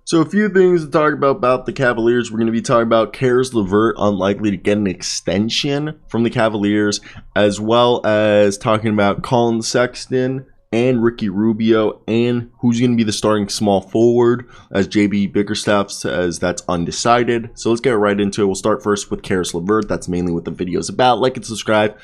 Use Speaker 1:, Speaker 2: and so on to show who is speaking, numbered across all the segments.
Speaker 1: So a few things to talk about the Cavaliers. We're going to be talking about Caris LeVert unlikely to get an extension from the Cavaliers, as well as talking about Colin Sexton and Ricky Rubio, and who's going to be the starting small forward, as JB Bickerstaff says that's undecided. So let's get right into it. We'll start first with Caris LeVert. That's mainly what the video is about. Like and subscribe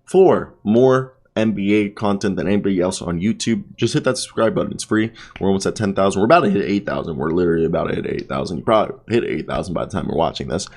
Speaker 1: for more NBA content than anybody else on YouTube. Just hit that subscribe button. It's free. We're almost at 10,000. We're about to hit 8,000. We're literally about to hit 8,000. You probably hit 8,000 by the time you're watching this.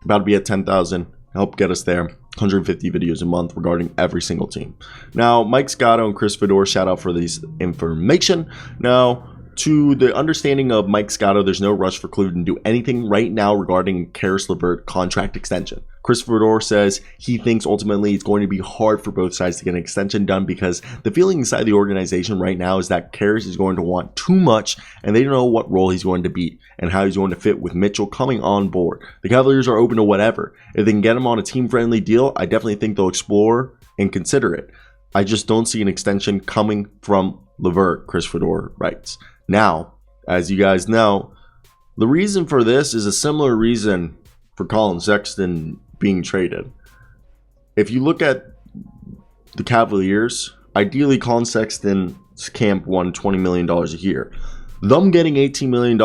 Speaker 1: About to be at 10,000. Help get us there. 150 videos a month regarding every single team. Now, Mike Scotto and Chris Fedor, shout out for this information. Now, to the understanding of Mike Scotto, there's no rush for Cleveland to do anything right now regarding Caris LeVert contract extension. Chris Fedor says he thinks ultimately it's going to be hard for both sides to get an extension done because the feeling inside the organization right now is that Caris is going to want too much and they don't know what role he's going to be and how he's going to fit with Mitchell coming on board. The Cavaliers are open to whatever. If they can get him on a team-friendly deal, I definitely think they'll explore and consider it. I just don't see an extension coming from LeVert, Chris Fedor writes. Now, as you guys know, the reason for this is a similar reason for Colin Sexton being traded. If you look at the Cavaliers, ideally Colin Sexton's camp won $20 million a year. Them getting $18 million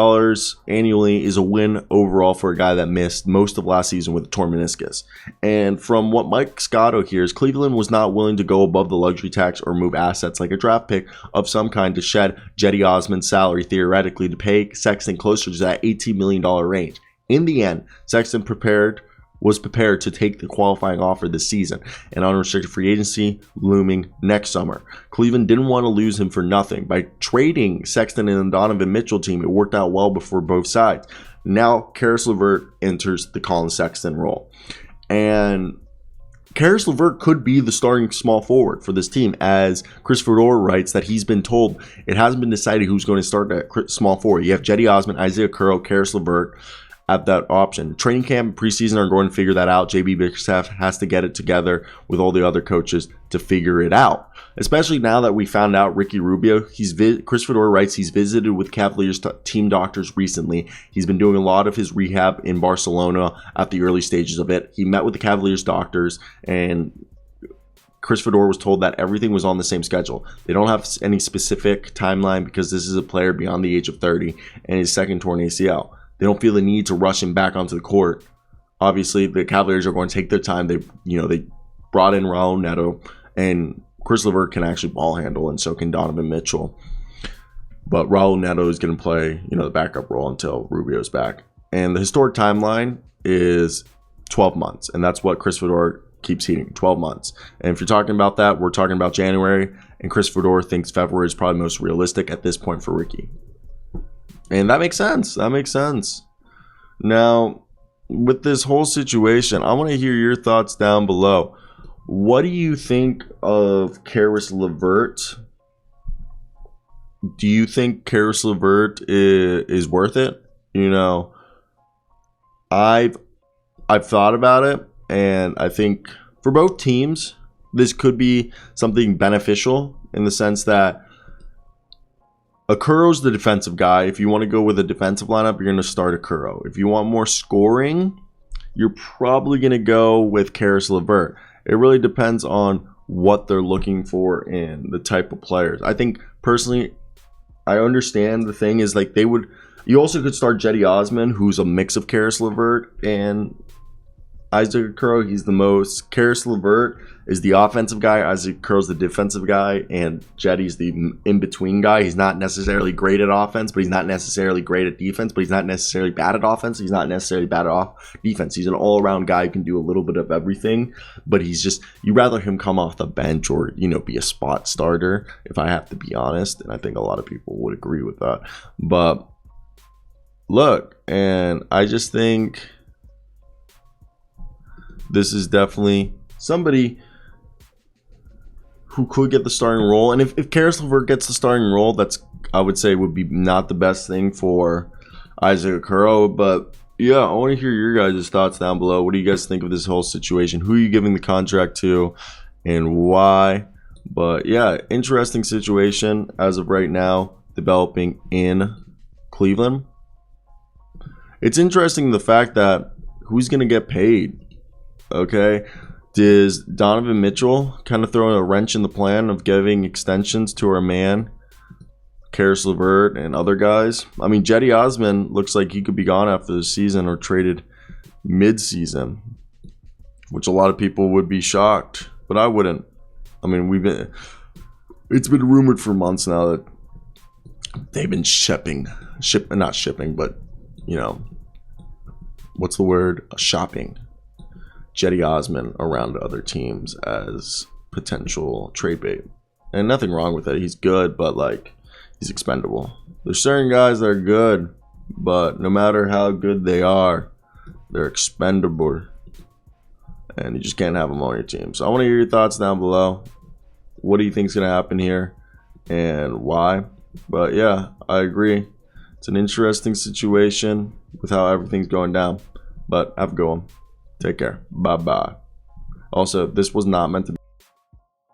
Speaker 1: annually is a win overall for a guy that missed most of last season with a torn meniscus. And from what Mike Scotto hears, Cleveland was not willing to go above the luxury tax or move assets like a draft pick of some kind to shed Cedi Osman's salary theoretically to pay Sexton closer to that $18 million range. In the end, Sexton was prepared to take the qualifying offer this season, and unrestricted free agency looming next summer. Cleveland didn't want to lose him for nothing. By trading Sexton and the Donovan Mitchell team, it worked out well before both sides. Now, Caris LeVert enters the Colin Sexton role. And Caris LeVert could be the starting small forward for this team, as Chris Fedor writes that he's been told it hasn't been decided who's going to start at small forward. You have Cedi Osman, Isaiah Curl, Caris LeVert at that option. Training camp and preseason are going to figure that out. JB Bickerstaff has to get it together with all the other coaches to figure it out. Especially now that we found out Ricky Rubio, Chris Fedor writes he's visited with Cavaliers team doctors recently. He's been doing a lot of his rehab in Barcelona at the early stages of it. He met with the Cavaliers doctors, and Chris Fedor was told that everything was on the same schedule. They don't have any specific timeline because this is a player beyond the age of 30 and his second torn ACL. They don't feel the need to rush him back onto the court. Obviously, the Cavaliers are going to take their time. They brought in Raul Neto, and Chris LeVert can actually ball handle, and so can Donovan Mitchell. But Raul Neto is going to play, the backup role until Rubio's back. And the historic timeline is 12 months, and that's what Chris Fedor keeps heating, 12 months. And if you're talking about that, we're talking about January, and Chris Fedor thinks February is probably most realistic at this point for Ricky. And that makes sense. That makes sense. Now, with this whole situation, I want to hear your thoughts down below. What do you think of Caris LeVert? Do you think Caris LeVert is worth it? I've thought about it, and I think for both teams, this could be something beneficial in the sense that Okuro's the defensive guy. If you want to go with a defensive lineup, you're going to start Okuro. If you want more scoring, you're probably going to go with Caris LeVert. It really depends on what they're looking for and the type of players. I think, personally, I understand the thing is you also could start Cedi Osman, who's a mix of Caris LeVert and Isaac Okuro. He's the most. Caris LeVert is the offensive guy. Isaac Okuro's the defensive guy, and Cedi's the in-between guy. He's not necessarily great at offense, but he's not necessarily great at defense, but he's not necessarily bad at offense. He's not necessarily bad at defense. He's an all-around guy who can do a little bit of everything, but you'd rather him come off the bench or, be a spot starter, if I have to be honest, and I think a lot of people would agree with that. But look, and I just think this is definitely somebody who could get the starting role. And if Caris LeVert gets the starting role, that's, I would say, would be not the best thing for Isaac Okuro. But yeah, I want to hear your guys' thoughts down below. What do you guys think of this whole situation? Who are you giving the contract to and why? But yeah, interesting situation as of right now developing in Cleveland. it's interesting the fact that who's going to get paid. Okay, does Donovan Mitchell kind of throw a wrench in the plan of giving extensions to our man Caris LeVert and other guys? I mean, Cedi Osman looks like he could be gone after the season or traded mid-season, which a lot of people would be shocked, but I wouldn't. I mean, it's been rumored for months now that they've been not shipping, but you know, what's the word? Shopping Cedi Osman around to other teams as potential trade bait. And nothing wrong with it. He's good, but like, he's expendable. There's certain guys that are good, but no matter how good they are, they're expendable. And you just can't have them on your team. So I want to hear your thoughts down below. What do you think is going to happen here and why? But yeah, I agree. It's an interesting situation with how everything's going down. But have a good one. Take care. Bye-bye. Also, this was not meant to be